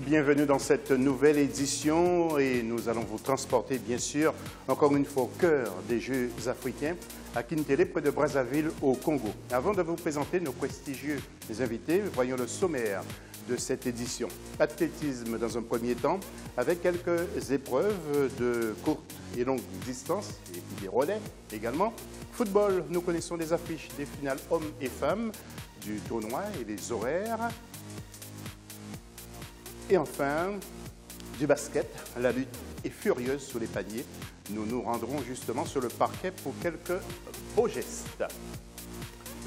bienvenue dans cette nouvelle édition et nous allons vous transporter bien sûr encore une fois au cœur des Jeux africains à Kintélé, près de Brazzaville au Congo. Avant de vous présenter nos prestigieux invités, voyons le sommaire de cette édition. Athlétisme dans un premier temps avec quelques épreuves de courte et longue distance et puis des relais également. Football, nous connaissons les affiches des finales hommes et femmes du tournoi et les horaires. Et enfin, du basket, la lutte est furieuse sous les paniers. Nous nous rendrons justement sur le parquet pour quelques beaux gestes.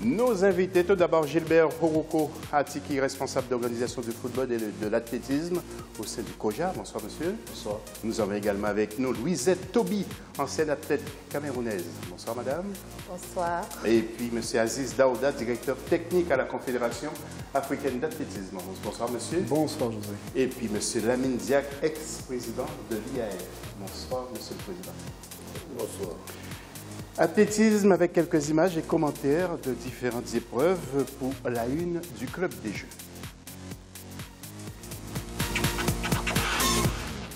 Nos invités, tout d'abord Gilbert Horoko Atiki, responsable d'organisation du football et de l'athlétisme au sein du COJA. Bonsoir monsieur. Bonsoir. Nous avons également avec nous Louisette Toby, ancienne athlète camerounaise. Bonsoir madame. Bonsoir. Et puis monsieur Aziz Daouda, directeur technique à la Confédération africaine d'athlétisme. Bonsoir monsieur. Bonsoir José. Et puis monsieur Lamine Diak, ex-président de l'IAF. Bonsoir monsieur le président. Bonsoir. Athlétisme avec quelques images et commentaires de différentes épreuves pour la une du Club des Jeux.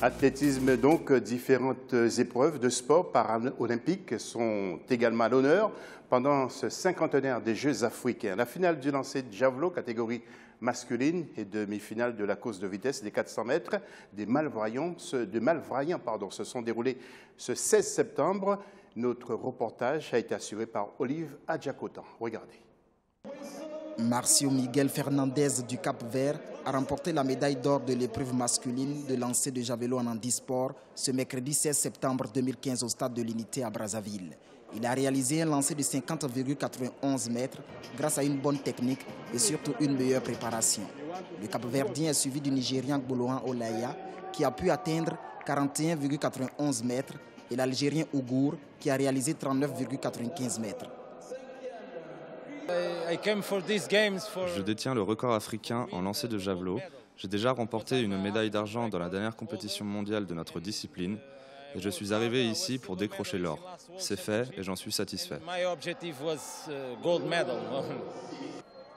Athlétisme donc, différentes épreuves de sport paralympiques sont également à l'honneur pendant ce 50e des Jeux africains. La finale du lancer de javelot catégorie masculine et demi-finale de la course de vitesse des 400 mètres des malvoyants se sont déroulées ce 16 septembre. Notre reportage a été assuré par Olive Adjakotan. Regardez. Marcio Miguel Fernandez du Cap-Vert a remporté la médaille d'or de l'épreuve masculine de lancer de javelot en handisport ce mercredi 16 septembre 2015 au stade de l'Unité à Brazzaville. Il a réalisé un lancer de 50,91 mètres grâce à une bonne technique et surtout une meilleure préparation. Le Cap-Verdien est suivi du Nigérian Gbolohan Olaya qui a pu atteindre 41,91 mètres et l'Algérien Ougour qui a réalisé 39,95 mètres. Je détiens le record africain en lancer de javelot. J'ai déjà remporté une médaille d'argent dans la dernière compétition mondiale de notre discipline et je suis arrivé ici pour décrocher l'or. C'est fait et j'en suis satisfait.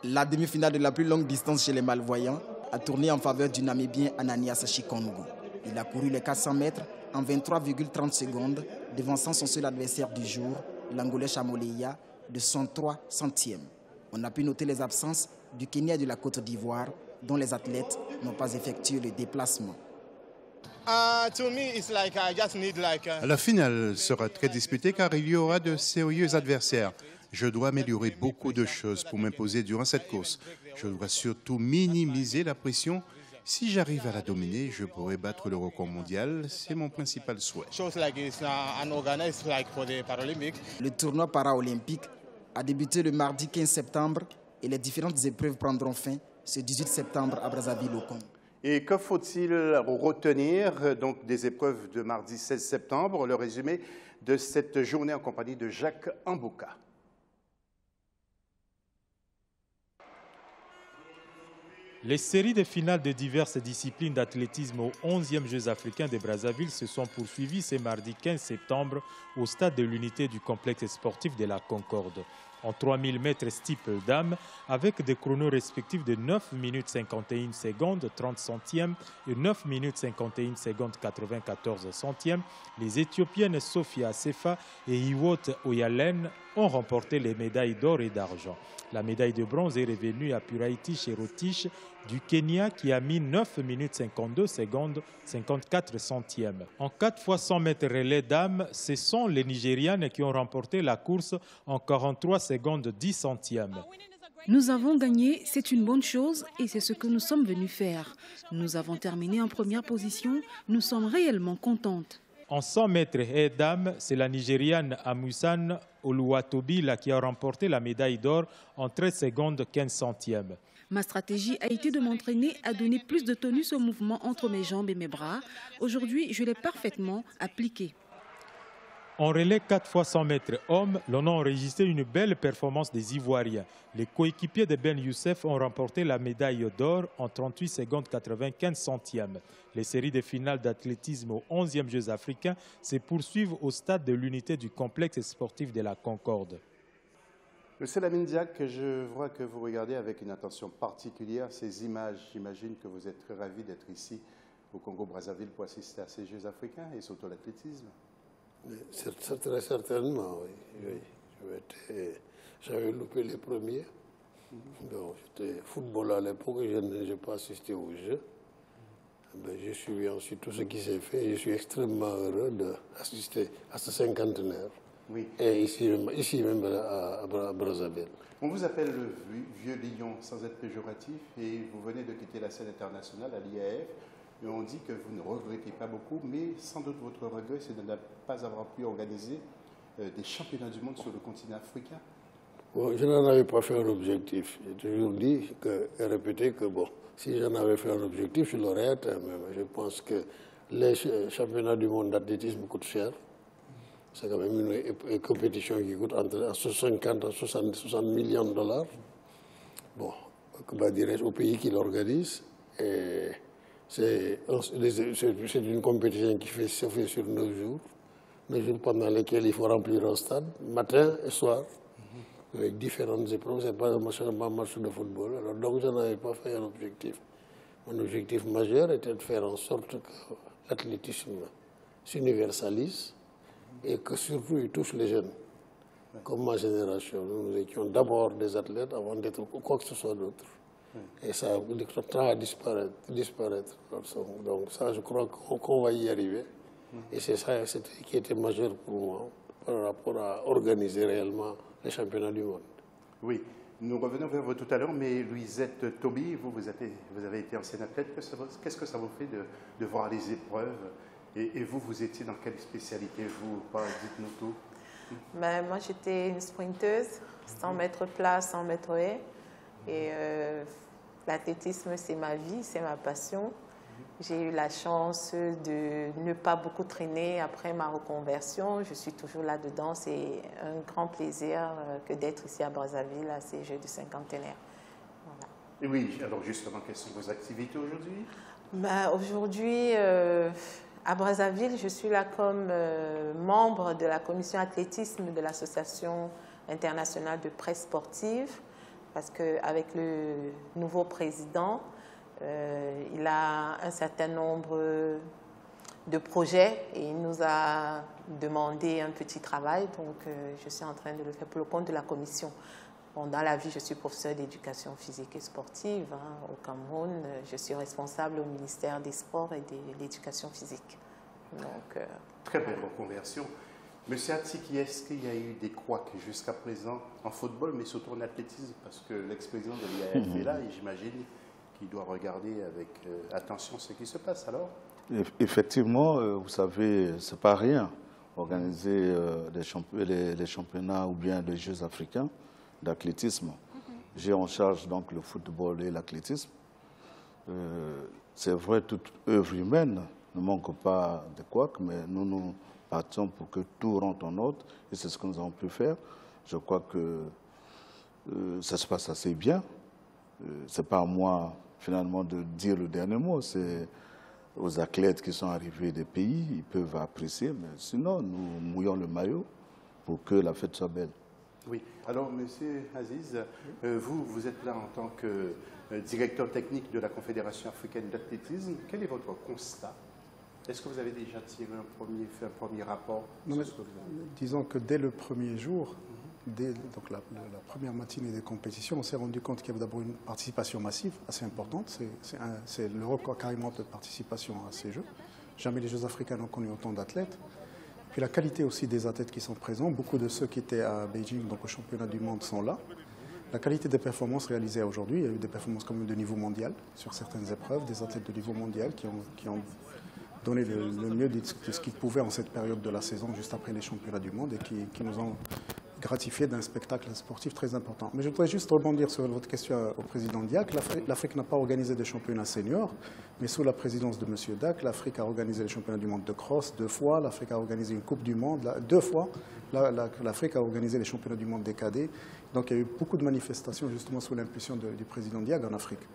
La demi-finale de la plus longue distance chez les malvoyants a tourné en faveur du Namibien Ananias Chikongo. Il a couru les 400 mètres en 23,30 secondes, devançant son seul adversaire du jour, l'Angolais Chamoleya, de 103 centièmes. On a pu noter les absences du Kenya et de la Côte d'Ivoire, dont les athlètes n'ont pas effectué le déplacement. La finale sera très disputée car il y aura de sérieux adversaires. Je dois améliorer beaucoup de choses pour m'imposer durant cette course. Je dois surtout minimiser la pression. Si j'arrive à la dominer, je pourrai battre le record mondial. C'est mon principal souhait. Le tournoi paralympique a débuté le mardi 15 septembre et les différentes épreuves prendront fin ce 18 septembre à Brazzaville au Congo. Et que faut-il retenir donc des épreuves de mardi 16 septembre? Le résumé de cette journée en compagnie de Jacques Ambouka. Les séries de finales de diverses disciplines d'athlétisme aux 11e Jeux africains de Brazzaville se sont poursuivies ce mardi 15 septembre au stade de l'unité du complexe sportif de la Concorde. En 3000 mètres steeple dames, avec des chronos respectifs de 9 minutes 51 secondes 30 centièmes et 9 minutes 51 secondes 94 centièmes, les Éthiopiennes Sophia Sefa et Iwot Oyalen ont remporté les médailles d'or et d'argent. La médaille de bronze est revenue à Puraiti Cherotich du Kenya qui a mis 9 minutes 52 secondes 54 centièmes. En 4 fois 100 mètres relais dames, ce sont les Nigérianes qui ont remporté la course en 43 secondes 10 centièmes. Nous avons gagné, c'est une bonne chose et c'est ce que nous sommes venus faire. Nous avons terminé en première position, nous sommes réellement contentes. En 100 mètres et dames, c'est la Nigériane Amusan Oluwatobila qui a remporté la médaille d'or en 13 secondes 15 centièmes. Ma stratégie a été de m'entraîner à donner plus de tonus au mouvement entre mes jambes et mes bras. Aujourd'hui, je l'ai parfaitement appliqué. En relais 4 fois 100 mètres hommes, l'on a enregistré une belle performance des Ivoiriens. Les coéquipiers de Ben Youssef ont remporté la médaille d'or en 38 secondes 95 centièmes. Les séries de finales d'athlétisme aux 11e Jeux africains se poursuivent au stade de l'unité du complexe sportif de la Concorde. Monsieur Lamine Diack, je vois que vous regardez avec une attention particulière ces images. J'imagine que vous êtes très ravi d'être ici au Congo-Brazzaville pour assister à ces Jeux africains et surtout l'athlétisme. C'est très certainement, oui. J'avais loupé les premiers. Donc, j'étais footballeur à l'époque, je n'ai pas assisté aux Jeux. J'ai suivi ensuite tout ce qui s'est fait et je suis extrêmement heureux d'assister à ce cinquantenaire. Oui. Et ici même à Brazzaville. On vous appelle le vieux lion sans être péjoratif et vous venez de quitter la scène internationale à l'IAF. Et on dit que vous ne regrettez pas beaucoup, mais sans doute votre regret, c'est de ne pas avoir pu organiser des championnats du monde sur le continent africain. Bon, je n'en avais pas fait un objectif. J'ai toujours dit et répété que bon, si j'en avais fait un objectif, je l'aurais atteint. Mais je pense que les championnats du monde d'athlétisme coûtent cher. C'est quand même une compétition qui coûte entre 50 et 60 millions de dollars. Bon, comment dirais-je, au pays qui l'organise. Et c'est une compétition qui se fait sur 9 jours. 9 jours pendant lesquels il faut remplir un stade, matin et soir, avec différentes épreuves. Ce n'est pas un match de football. Alors, donc, je n'avais pas fait un objectif. Mon objectif majeur était de faire en sorte que l'athlétisme s'universalise et que surtout il touche les jeunes. Comme ma génération, nous étions d'abord des athlètes avant d'être quoi que ce soit d'autre. Et ça tend à disparaître. Donc ça, je crois qu'on va y arriver. Et c'est ça qui était majeur pour moi par rapport à organiser réellement les championnats du monde. Oui, nous revenons vers vous tout à l'heure, mais Louisette Toby, vous avez été ancienne athlète. Qu'est-ce que ça vous fait de voir les épreuves? Et vous étiez dans quelle spécialité? Dites-nous tout. Ben, moi, j'étais une sprinteuse, 100 mètres plat, 100 mètres haies. Et l'athlétisme, c'est ma vie, c'est ma passion. J'ai eu la chance de ne pas beaucoup traîner après ma reconversion. Je suis toujours là-dedans. C'est un grand plaisir que d'être ici à Brazzaville à ces Jeux du cinquantenaire. Voilà. Et oui, alors justement, quelles sont vos activités aujourd'hui? Ben, aujourd'hui, à Brazzaville, je suis là comme membre de la commission athlétisme de l'Association internationale de presse sportive, parce qu'avec le nouveau président, il a un certain nombre de projets et il nous a demandé un petit travail, donc je suis en train de le faire pour le compte de la commission. Bon, dans la vie, je suis professeure d'éducation physique et sportive au Cameroun. Je suis responsable au ministère des Sports et de l'Éducation physique. Donc, très belle reconversion. Monsieur Atiki, est-ce qu'il y a eu des couacs jusqu'à présent en football, mais surtout en athlétisme? Parce que l'ex-président de l'IAF est là et j'imagine qu'il doit regarder avec attention ce qui se passe alors. Effectivement, vous savez, ce n'est pas rien. Organiser les championnats ou bien les Jeux africains d'athlétisme. J'ai en charge donc le football et l'athlétisme. C'est vrai, toute œuvre humaine ne manque pas de couacs, mais nous partons pour que tout rentre en ordre et c'est ce que nous avons pu faire. Je crois que ça se passe assez bien. Ce n'est pas à moi finalement de dire le dernier mot, c'est aux athlètes qui sont arrivés des pays, ils peuvent apprécier, mais sinon nous mouillons le maillot pour que la fête soit belle. Oui. Alors, Monsieur Aziz, vous êtes là en tant que directeur technique de la Confédération africaine d'athlétisme. Quel est votre constat? Est-ce que vous avez déjà fait un premier rapport? Non, disons que dès le premier jour, dès donc la première matinée des compétitions, on s'est rendu compte qu'il y avait d'abord une participation massive assez importante. C'est le record carrément de participation à ces Jeux. Jamais les Jeux africains n'ont connu autant d'athlètes. Puis la qualité aussi des athlètes qui sont présents. Beaucoup de ceux qui étaient à Beijing, donc au championnat du monde, sont là. La qualité des performances réalisées aujourd'hui, il y a eu des performances quand même de niveau mondial sur certaines épreuves, des athlètes de niveau mondial qui ont donné le mieux de ce qu'ils pouvaient en cette période de la saison, juste après les championnats du monde, et qui nous ont gratifié d'un spectacle sportif très important. Mais je voudrais juste rebondir sur votre question au président Diack. L'Afrique n'a pas organisé de championnat senior, mais sous la présidence de M. Diack, l'Afrique a organisé les championnats du monde de cross 2 fois, l'Afrique a organisé une Coupe du Monde 2 fois, l'Afrique a organisé les championnats du monde des cadets. Donc il y a eu beaucoup de manifestations justement sous l'impulsion du président Diack en Afrique.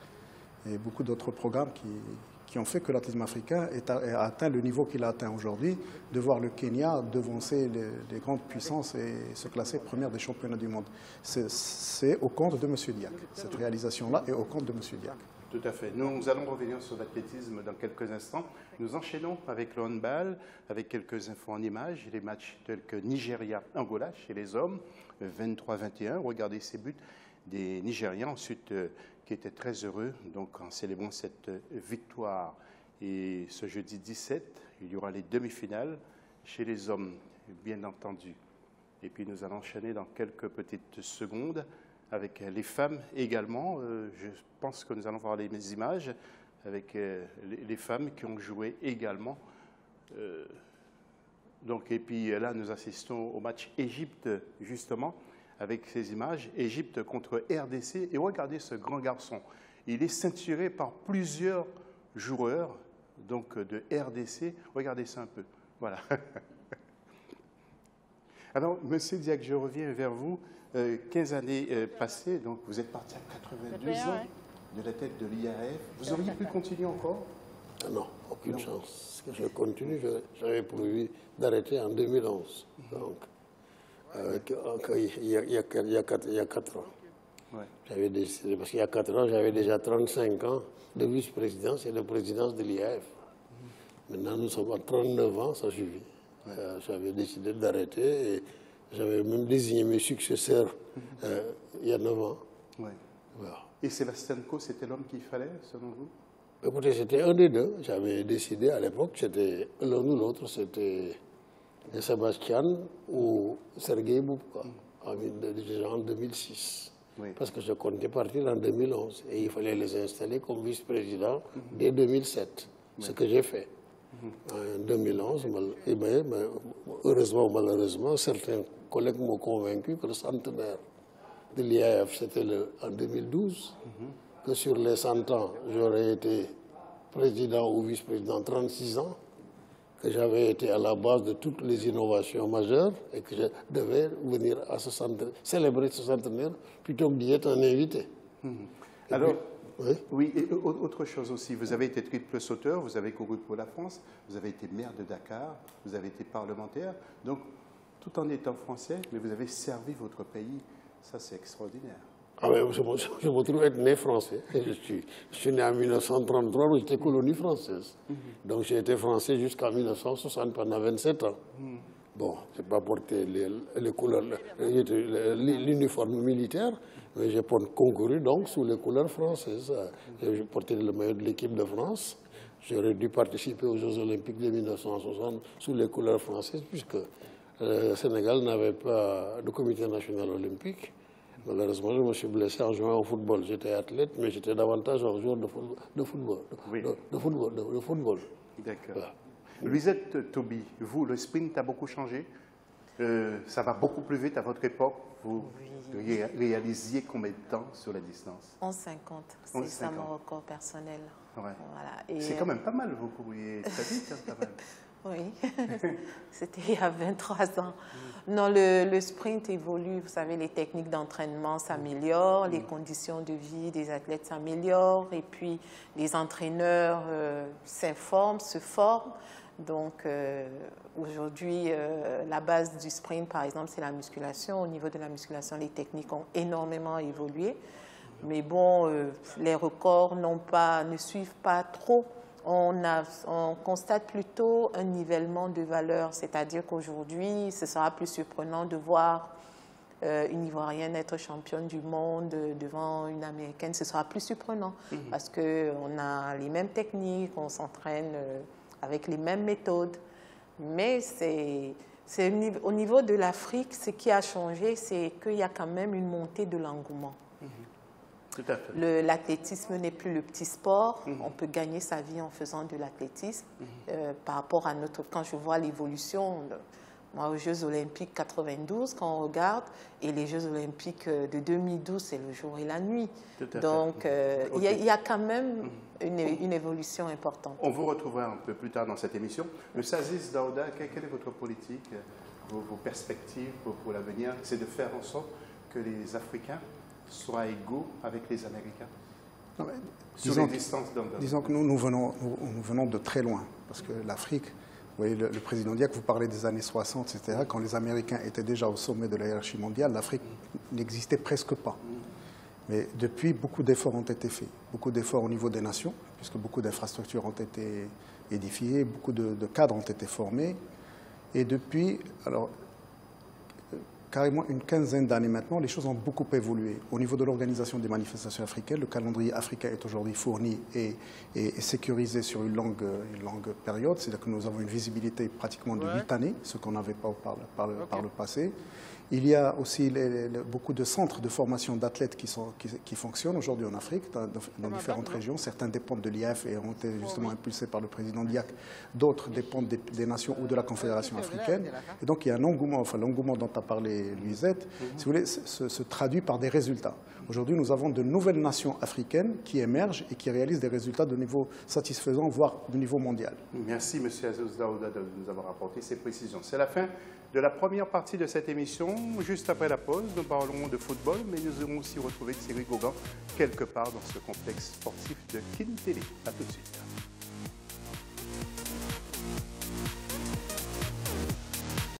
Et beaucoup d'autres programmes qui qui ont fait que l'athlétisme africain a atteint le niveau qu'il a atteint aujourd'hui, de voir le Kenya devancer les grandes puissances et se classer première des championnats du monde. C'est au compte de M. Diack. Cette réalisation-là est au compte de M. Diack. Tout à fait. Nous allons revenir sur l'athlétisme dans quelques instants. Nous enchaînons avec le handball, avec quelques infos en images. Les matchs tels que Nigeria-Angola chez les hommes, 23-21. Regardez ces buts des Nigérians, ensuite qui étaient très heureux donc, en célébrant cette victoire. Et ce jeudi 17, il y aura les demi-finales chez les hommes, bien entendu. Et puis nous allons enchaîner dans quelques petites secondes avec les femmes également. Je pense que nous allons voir les images avec les femmes qui ont joué également. Donc, et puis là, nous assistons au match Égypte, justement, avec ces images. Égypte contre RDC. Et regardez ce grand garçon. Il est ceinturé par plusieurs joueurs donc, de RDC. Regardez ça un peu. Voilà. Alors, Monsieur Diack, je reviens vers vous. 15 années passées, donc vous êtes parti à 82 ans de la tête de l'IAAF. Vous auriez pu continuer encore? Non, aucune chance. Je continue, j'avais prévu d'arrêter en 2011. Donc, il y a 4 ans. Ouais. J'avais décidé, parce qu'il y a 4 ans, j'avais déjà 35 ans de vice-présidence et de présidence de l'IAAF. Maintenant, nous sommes à 39 ans, ça suffit. Ouais. J'avais décidé d'arrêter et j'avais même désigné mes successeurs il y a 9 ans. Ouais. Voilà. Et Sébastien Coe, c'était l'homme qu'il fallait, selon vous? Écoutez, c'était un des deux. J'avais décidé à l'époque, c'était l'un ou l'autre, c'était Sébastien ou Sergei Boubka, en 2006. Oui. Parce que je comptais partir en 2011 et il fallait les installer comme vice-président dès 2007, ce que j'ai fait. En 2011, heureusement ou malheureusement, certains collègues m'ont convaincu que le centenaire de l'IAAF, c'était en 2012, que sur les 100 ans, j'aurais été président ou vice-président 36 ans, que j'avais été à la base de toutes les innovations majeures et que je devais venir à célébrer ce centenaire plutôt que d'y être un invité. Alors, oui, et autre chose aussi, vous avez été triple sauteur, vous avez couru pour la France, vous avez été maire de Dakar, vous avez été parlementaire, donc tout en étant français, mais vous avez servi votre pays, ça c'est extraordinaire. Ah ben, je me trouve être né français. Je suis né en 1933 où j'étais colonie française. Donc j'ai été français jusqu'en 1960 pendant 27 ans. Bon, je n'ai pas porté les couleurs, l'uniforme militaire, mais j'ai concouru donc sous les couleurs françaises. J'ai porté le maillot de l'équipe de France. J'aurais dû participer aux Jeux Olympiques de 1960 sous les couleurs françaises, puisque le Sénégal n'avait pas de comité national olympique. Malheureusement, je me suis blessé en jouant au football. J'étais athlète, mais j'étais davantage un joueur de football. D'accord. Voilà. Louisette Toby, vous, le sprint a beaucoup changé. Ça va beaucoup plus vite à votre époque. Vous réalisiez combien de temps sur la distance? 11,50. C'est ça mon record personnel. Ouais. Voilà. C'est quand même pas mal, vous courriez très vite, quand même. Oui, c'était il y a 23 ans. Non, le sprint évolue. Vous savez, les techniques d'entraînement s'améliorent, les conditions de vie des athlètes s'améliorent, et puis les entraîneurs s'informent, se forment. Donc, aujourd'hui, la base du sprint, par exemple, c'est la musculation. Au niveau de la musculation, les techniques ont énormément évolué. Mais bon, les records ne suivent pas trop. On constate plutôt un nivellement de valeurs, c'est-à-dire qu'aujourd'hui, ce sera plus surprenant de voir une Ivoirienne être championne du monde devant une Américaine. Ce sera plus surprenant parce qu'on a les mêmes techniques, on s'entraîne avec les mêmes méthodes. Mais au niveau de l'Afrique, ce qui a changé, c'est qu'il y a quand même une montée de l'engouement. Tout à fait. L'athlétisme n'est plus le petit sport. On peut gagner sa vie en faisant de l'athlétisme. Par rapport à quand je vois l'évolution, moi, aux Jeux Olympiques 92, quand on regarde, et les Jeux Olympiques de 2012, c'est le jour et la nuit. Donc, il y a quand même une évolution importante. On vous retrouvera un peu plus tard dans cette émission. Monsieur Aziz Daouda, quelle est votre politique, vos perspectives pour l'avenir? C'est de faire en sorte que les Africains soient égaux avec les Américains? Non, mais sur les distances d'engagement. Disons que nous venons de très loin, parce que l'Afrique, vous voyez, le président Diack, vous parlez des années 60, etc., quand les Américains étaient déjà au sommet de la hiérarchie mondiale, l'Afrique n'existait presque pas. Mais depuis, beaucoup d'efforts ont été faits, beaucoup d'efforts au niveau des nations, puisque beaucoup d'infrastructures ont été édifiées, beaucoup de cadres ont été formés, et depuis, alors, carrément une quinzaine d'années maintenant, les choses ont beaucoup évolué. Au niveau de l'organisation des manifestations africaines, le calendrier africain est aujourd'hui fourni et sécurisé sur une longue période. C'est-à-dire que nous avons une visibilité pratiquement de 8 années, ce qu'on n'avait pas par le passé. Il y a aussi beaucoup de centres de formation d'athlètes qui fonctionnent aujourd'hui en Afrique, dans différentes régions. Certains dépendent de l'IAF et ont été justement impulsés par le président Diack. D'autres dépendent des nations ou de la Confédération africaine. Et donc il y a un engouement, enfin l'engouement dont a parlé Louisette, si vous voulez, se traduit par des résultats. Aujourd'hui, nous avons de nouvelles nations africaines qui émergent et qui réalisent des résultats de niveau satisfaisant, voire de niveau mondial. Merci, M. Azouz Daouda, de nous avoir apporté ces précisions. C'est la fin de la première partie de cette émission. Juste après la pause, nous parlerons de football, mais nous allons aussi retrouver Thierry Gauguin quelque part dans ce complexe sportif de Kin Télé. A tout de suite.